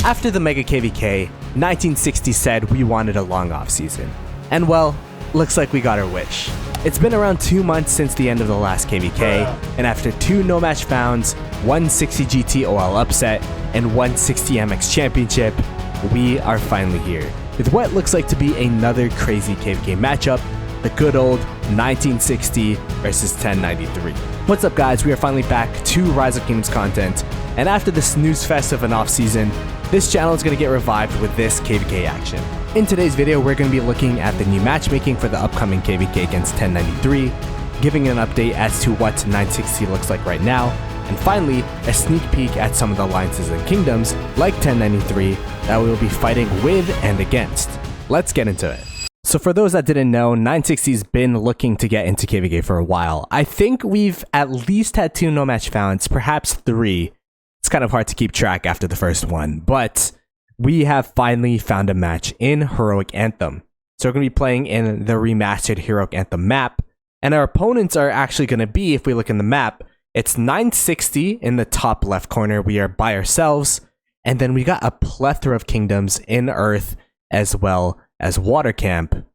After the Mega KVK, 1960 said we wanted a long off season. And well, looks like we got our wish. It's been around 2 months since the end of the last KVK, and after 2 no match founds, 1 60 GT OL upset, and 1 60 MX championship, we are finally here. With what looks like to be another crazy KVK matchup, the good old 1960 versus 1093. What's up guys, we are finally back to Rise of Kingdoms content, and after the snooze fest of an off season, this channel is going to get revived with this KVK action. In today's video, we're going to be looking at the new matchmaking for the upcoming KVK against 1093, giving an update as to what 960 looks like right now, and finally, a sneak peek at some of the alliances and kingdoms, like 1093, that we will be fighting with and against. Let's get into it. So for those that didn't know, 960's been looking to get into KVK for a while. I think we've at least had 2 no match founds, perhaps 3. It's kind of hard to keep track after the first one, but we have finally found a match in Heroic Anthem. So we're going to be playing in the remastered Heroic Anthem map, and our opponents are actually going to be, if we look in the map, it's 960 in the top left corner. We are by ourselves, and then we got a plethora of kingdoms in Earth as well as Water Camp,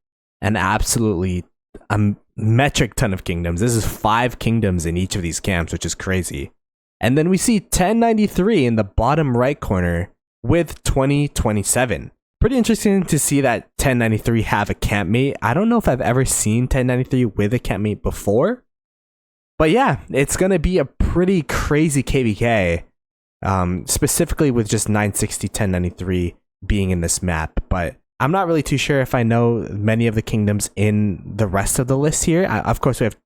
and absolutely a metric ton of kingdoms. This is 5 kingdoms in each of these camps, which is crazy. And then we see 1093 in the bottom right corner with 2027. Pretty interesting to see that 1093 have a campmate. I don't know if I've ever seen 1093 with a campmate before. But yeah, it's going to be a pretty crazy KVK. Specifically with just 960, 1093 being in this map. But I'm not really too sure if I know many of the kingdoms in the rest of the list here. Of course, we have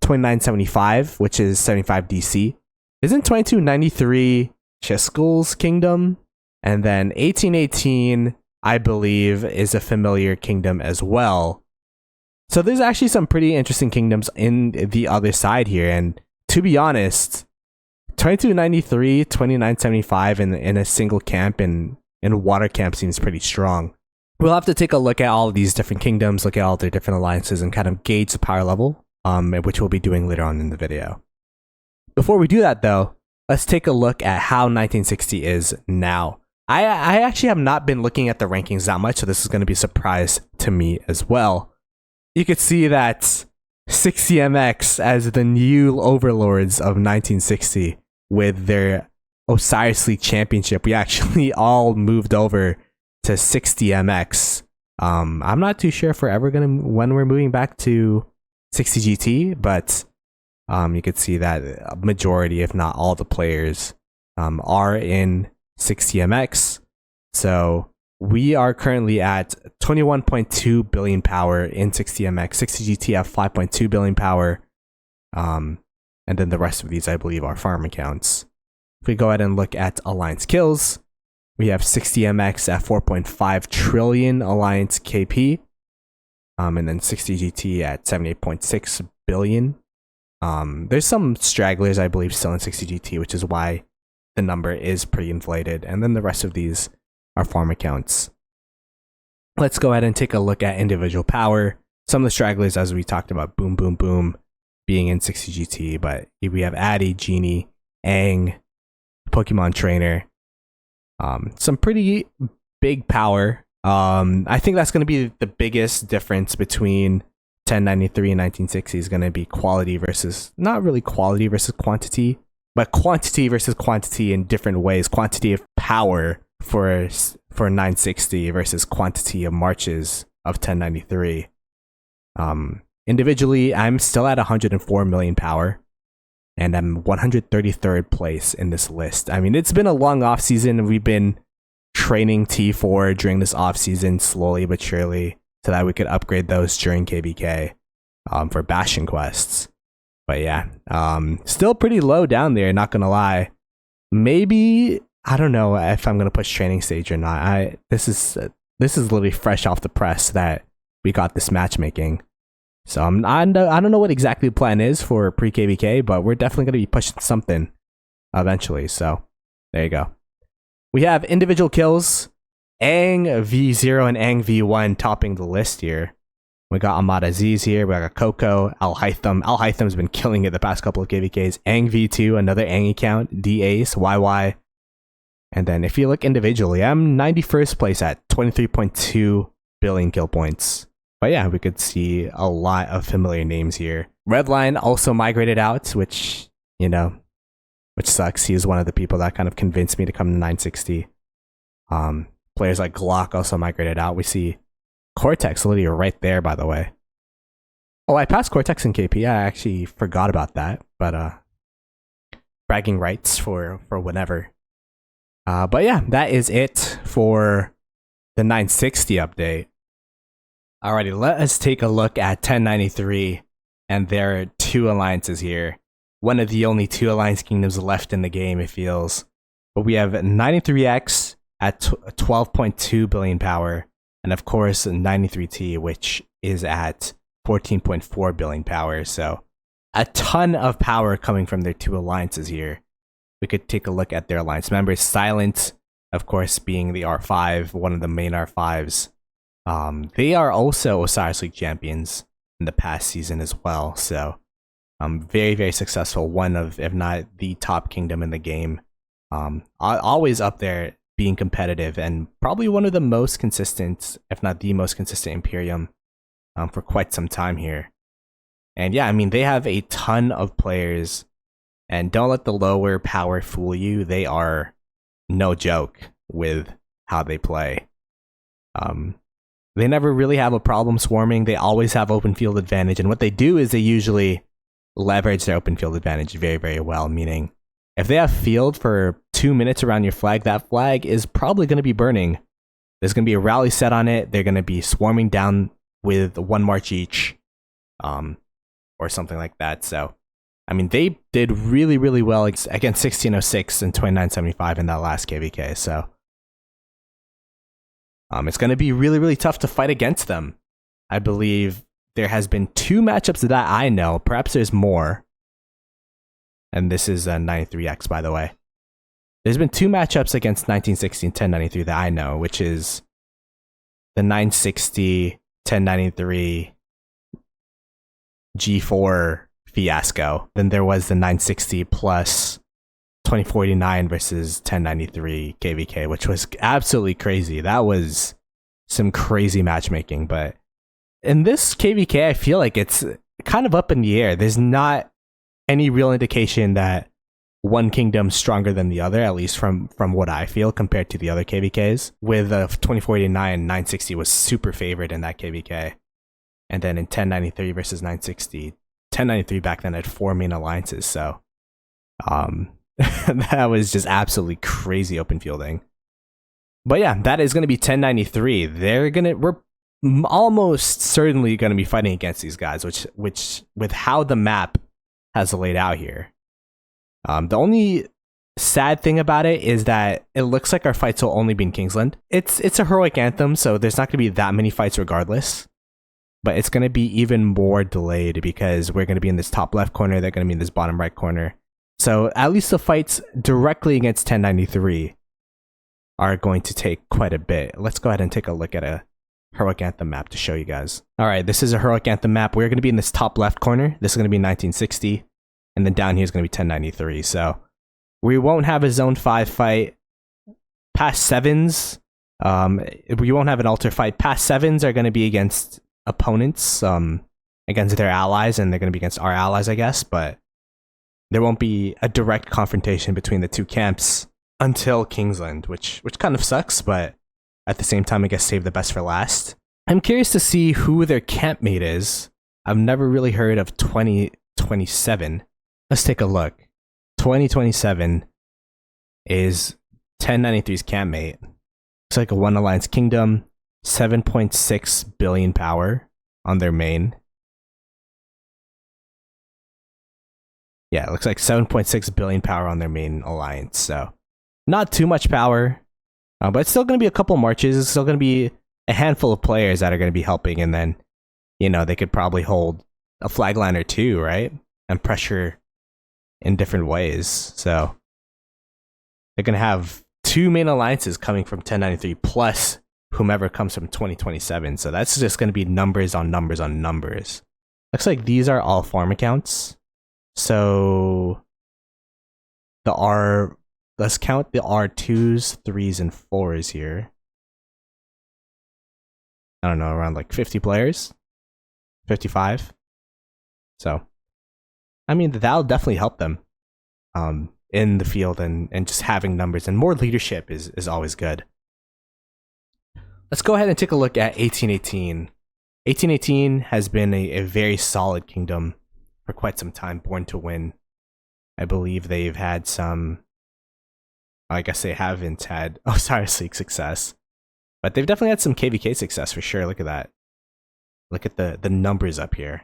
2975, which is 75 DC. Isn't 2293 Chiskul's kingdom? And then 1818, I believe, is a familiar kingdom as well. So there's actually some pretty interesting kingdoms in the other side here. And to be honest, 2293, 2975 in a single camp in Water Camp seems pretty strong. We'll have to take a look at all of these different kingdoms, look at all their different alliances, and kind of gauge the power level, which we'll be doing later on in the video. Before we do that though, let's take a look at how 1960 is now. I actually have not been looking at the rankings that much, so this is going to be a surprise to me as well. You could see that 60MX as the new overlords of 1960 with their Osiris League Championship. We actually all moved over to 60MX. I'm not too sure if we're ever when we're moving back to 60 GT, but you could see that a majority, if not all the players, are in 60MX. So we are currently at 21.2 billion power in 60MX. 60 GT have 5.2 billion power. And then the rest of these, I believe, are farm accounts. If we go ahead and look at Alliance kills, we have 60MX at 4.5 trillion Alliance KP. And then 60 GT at 78.6 billion. There's some stragglers, I believe, still in 60 GT, which is why the number is pretty inflated. And then the rest of these are farm accounts. Let's go ahead and take a look at individual power. Some of the stragglers, as we talked about, boom, boom, boom, being in 60 GT. But we have Addy, Genie, Aang, Pokemon Trainer. Some pretty big power. I think that's going to be the biggest difference between 1093 and 1960 is going to be quality versus, not really quality versus quantity, but quantity versus quantity in different ways. Quantity of power for 960 versus quantity of marches of 1093. Individually, I'm still at 104 million power, and I'm 133rd place in this list. I mean, it's been a long off season. We've been training T4 during this off season slowly but surely, so that we could upgrade those during KVK for Bastion quests. But yeah, still pretty low down there, not gonna lie. Maybe, I don't know if I'm gonna push training stage or not. This is literally fresh off the press that we got this matchmaking. So I don't know what exactly the plan is for pre-KVK, but we're definitely gonna be pushing something eventually. So there you go. We have individual kills. Aang V0 and Aang V1 topping the list here. We got Ahmad Aziz here. We got Coco, Al Haytham. Al Haytham's been killing it the past couple of KVKs. Aang V2, another Aang account. D Ace, YY. And then if you look individually, I'm 91st place at 23.2 billion kill points. But yeah, we could see a lot of familiar names here. Redline also migrated out, which, you know, which sucks. He was one of the people that kind of convinced me to come to 960. Players like Glock also migrated out. We see Cortex literally right there, by the way. Oh, I passed Cortex in KP. I actually forgot about that, but bragging rights for whenever. But yeah, that is it for the 960 update. Alrighty, let us take a look at 1093, and there are two alliances here. One of the only two alliance kingdoms left in the game, it feels. But we have 93X at 12.2 billion power, and of course 93T, which is at 14.4 billion power. So a ton of power coming from their two alliances here. We could take a look at their alliance members. Silent, of course, being the R5, one of the main R5s. They are also Osiris League champions in the past season as well. So very, very successful. One of, if not the top kingdom in the game. Always up there, being competitive, and probably one of the most consistent, if not the most consistent Imperium for quite some time here. And yeah, I mean, they have a ton of players, and don't let the lower power fool you. They are no joke with how they play. They never really have a problem swarming. They always have open field advantage, and what they do is they usually leverage their open field advantage very, very well, meaning if they have field for 2 minutes around your flag, that flag is probably going to be burning. There's going to be a rally set on it. They're going to be swarming down with one march each, or something like that. So, I mean, they did really, really well against 1606 and 2975 in that last KVK. So, it's going to be really, really tough to fight against them. I believe there has been 2 matchups that I know. Perhaps there's more. And this is 93X, by the way. There's been 2 matchups against 1960 and 1093 that I know, which is the 960, 1093 G4 fiasco. Then there was the 960 plus 2049 versus 1093 KVK, which was absolutely crazy. That was some crazy matchmaking. But in this KVK, I feel like it's kind of up in the air. There's not any real indication that one kingdom's stronger than the other, at least from what I feel, compared to the other KVKs. With 2049, 960 was super favored in that KVK. And then in 1093 versus 960, 1093 back then had 4 main alliances, so that was just absolutely crazy open fielding. But yeah, that is going to be 1093. We're almost certainly going to be fighting against these guys, which with how the map has laid out here. The only sad thing about it is that it looks like our fights will only be in Kingsland. It's a heroic anthem, so there's not going to be that many fights regardless. But it's going to be even more delayed because we're going to be in this top left corner. They're going to be in this bottom right corner. So at least the fights directly against 1093 are going to take quite a bit. Let's go ahead and take a look at a heroic anthem map to show you guys. All right, this is a heroic anthem map. We're going to be in this top left corner. This is going to be 1960. And then down here is going to be 1093. So we won't have a zone 5 fight. Past 7s, we won't have an altar fight. Past 7s are going to be against opponents, against their allies, and they're going to be against our allies, I guess. But there won't be a direct confrontation between the two camps until Kingsland, which kind of sucks, but at the same time, I guess save the best for last. I'm curious to see who their campmate is. I've never really heard of 2027. Let's take a look. 2027 is 1093's campmate. It's like a one alliance kingdom, 7.6 billion power on their main. Yeah, it looks like 7.6 billion power on their main alliance. So not too much power, but it's still going to be a couple marches. It's still going to be a handful of players that are going to be helping. And then, you know, they could probably hold a flag line or two, right? And pressure in different ways. So they're going to have 2 main alliances coming from 1093 plus whomever comes from 2027. So that's just going to be numbers on numbers on numbers. Looks like these are all farm accounts. So the let's count the R2s, 3s, and 4s here. I don't know, around like 50 players, 55. So, I mean, that'll definitely help them in the field, and just having numbers and more leadership is always good. Let's go ahead and take a look at 1818. 1818 has been a very solid kingdom for quite some time, born to win. I believe they've had some, I guess they haven't had Osiris League success, but they've definitely had some KVK success for sure. Look at that. Look at the numbers up here.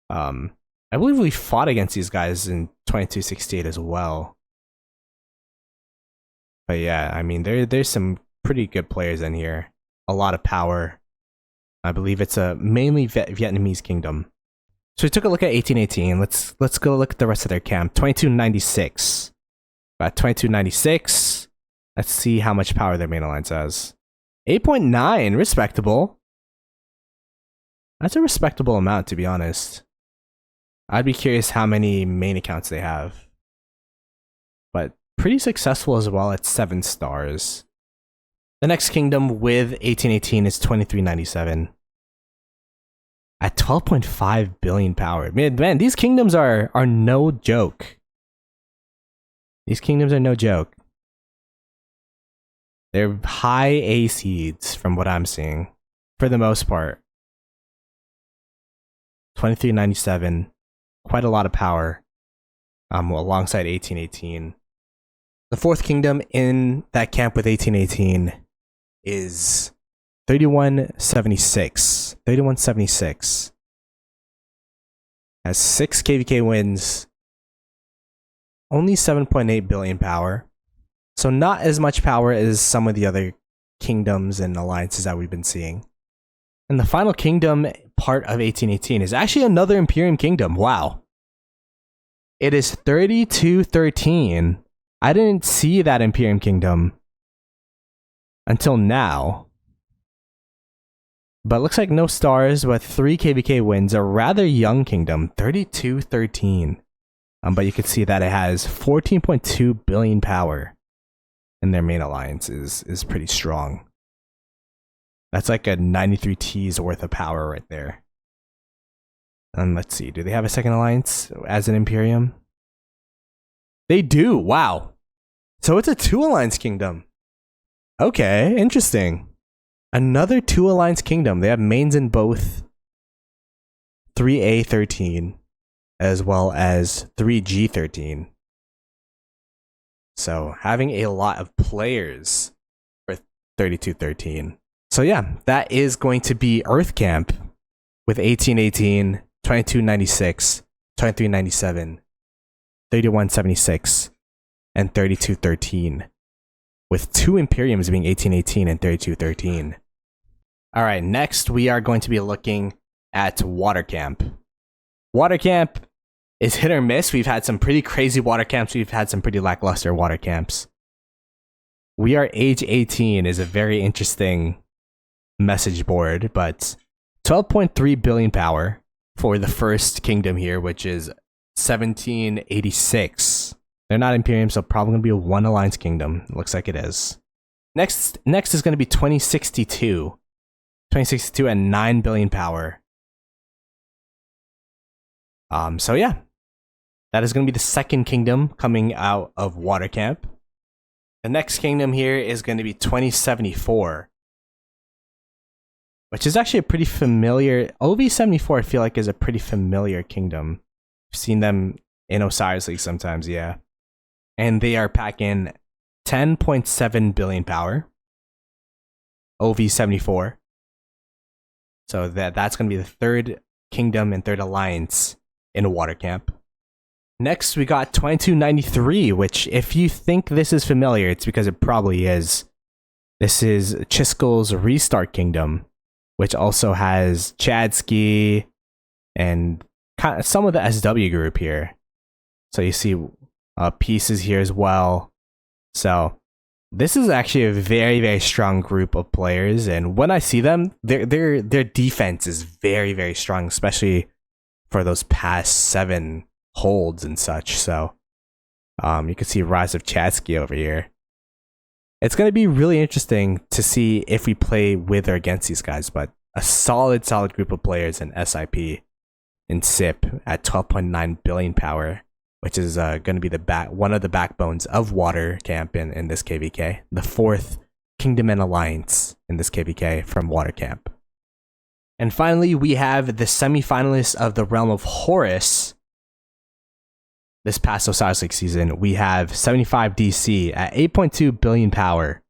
I believe we fought against these guys in 2268 as well. But yeah, I mean, there's some pretty good players in here. A lot of power. I believe it's a mainly Vietnamese kingdom. So we took a look at 1818. Let's go look at the rest of their camp. 2296. About 2296. Let's see how much power their main alliance has. 8.9, respectable. That's a respectable amount, to be honest. I'd be curious how many main accounts they have. But pretty successful as well at 7 stars. The next kingdom with 1818 is 2397. At 12.5 billion power. Man, these kingdoms are no joke. These kingdoms are no joke. They're high A seeds from what I'm seeing, for the most part. 2397, quite a lot of power, alongside 1818. The fourth kingdom in that camp with 1818 is 3176. 3176 has 6 KVK wins, only 7.8 billion power. So not as much power as some of the other kingdoms and alliances that we've been seeing. And the final kingdom part of 1818 is actually another Imperium kingdom. Wow. It is 3213. I didn't see that Imperium kingdom until now. But it looks like no stars, but 3 KVK wins. A rather young kingdom, 3213. But you can see that it has 14.2 billion power. And their main alliance is pretty strong. That's like a 93 T's worth of power right there. And let's see, do they have a second alliance as an Imperium? They do, wow. So it's a 2 alliance kingdom. Okay, interesting. Another 2 alliance kingdom. They have mains in both 3A13 as well as 3G13. So having a lot of players for 3213. So yeah, that is going to be Earth Camp with 1818, 2296, 2397, 3176, and 3213. With 2 Imperiums being 1818 and 3213. Alright, next we are going to be looking at Water Camp. Water Camp is hit or miss. We've had some pretty crazy water camps. We've had some pretty lackluster water camps. We Are Age 18 is a very interesting message board, but 12.3 billion power for the first kingdom here, which is 1786. They're not Imperium, so probably going to be a 1 alliance kingdom. It looks like it is. Next is going to be 2062. 2062 at 9 billion power. So yeah, that is going to be the second kingdom coming out of Water Camp. The next kingdom here is going to be 2074, which is actually a pretty familiar. OV74 I feel like is a pretty familiar kingdom. I've seen them in Osiris League sometimes, yeah. And they are packing 10.7 billion power. OV74. So that's going to be the third kingdom and third alliance in a Water Camp. Next, we got 2293, which if you think this is familiar, it's because it probably is. This is Chiskel's Restart Kingdom, which also has Chadsky and kind of some of the SW group here. So you see pieces here as well. So this is actually a very, very strong group of players, and when I see them, their defense is very, very strong, especially for those past 7 holds and such. So You can see Rise of Chatsky over here. It's going to be really interesting to see if we play with or against these guys, but a solid group of players in SIP and SIP at 12.9 billion power, which is going to be one of the backbones of Water Camp in this KVK, the 4th Kingdom and Alliance in this KVK from Water Camp. And finally, we have the semifinalists of the Realm of Horus. This past Osiris League season, we have 75 DC at 8.2 billion power.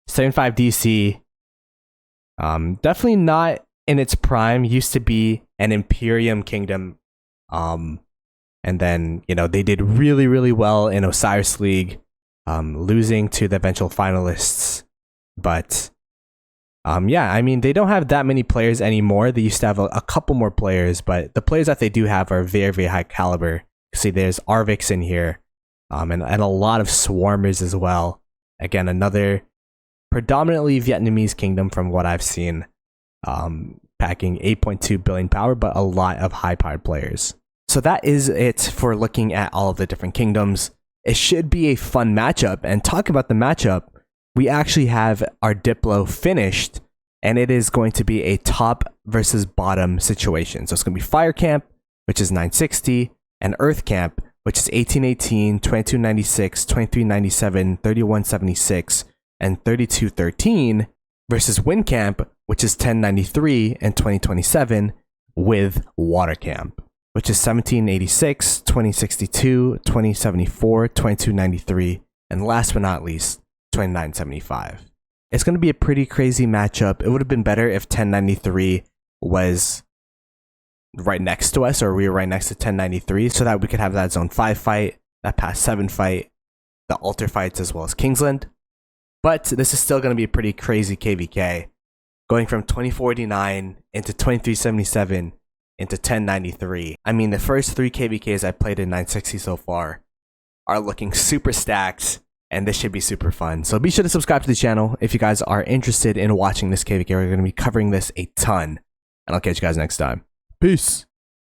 75 DC, definitely not in its prime. Used to be an Imperium Kingdom, and then they did really well in Osiris League, losing to the eventual finalists. But yeah, I mean, they don't have that many players anymore. They used to have a couple more players, but the players that they do have are very high caliber. See, there's Arvix in here, and a lot of Swarmers as well. Again, another predominantly Vietnamese kingdom from what I've seen, packing 8.2 billion power, but a lot of high-powered players. So that is it for looking at all of the different kingdoms. It should be a fun matchup, and talk about the matchup, we actually have our Diplo finished, and it is going to be a top versus bottom situation. So it's going to be Fire Camp, which is 960, and Earth Camp, which is 1818, 2296, 2397, 3176, and 3213, versus Wind Camp, which is 1093 and 2027, with Water Camp, which is 1786, 2062, 2074, 2293, and last but not least, 2975. It's going to be a pretty crazy matchup. It would have been better if 1093 was right next to us, or we were right next to 1093, so that we could have that Zone 5 fight, that Pass 7 fight, the altar fights, as well as Kingsland. But this is still going to be a pretty crazy KVK, going from 2049 into 2377 into 1093. I mean, the first 3 KVKs I played in 960 so far are looking super stacked, and this should be super fun. So be sure to subscribe to the channel if you guys are interested in watching this KVK. We're going to be covering this a ton, and I'll catch you guys next time. Peace.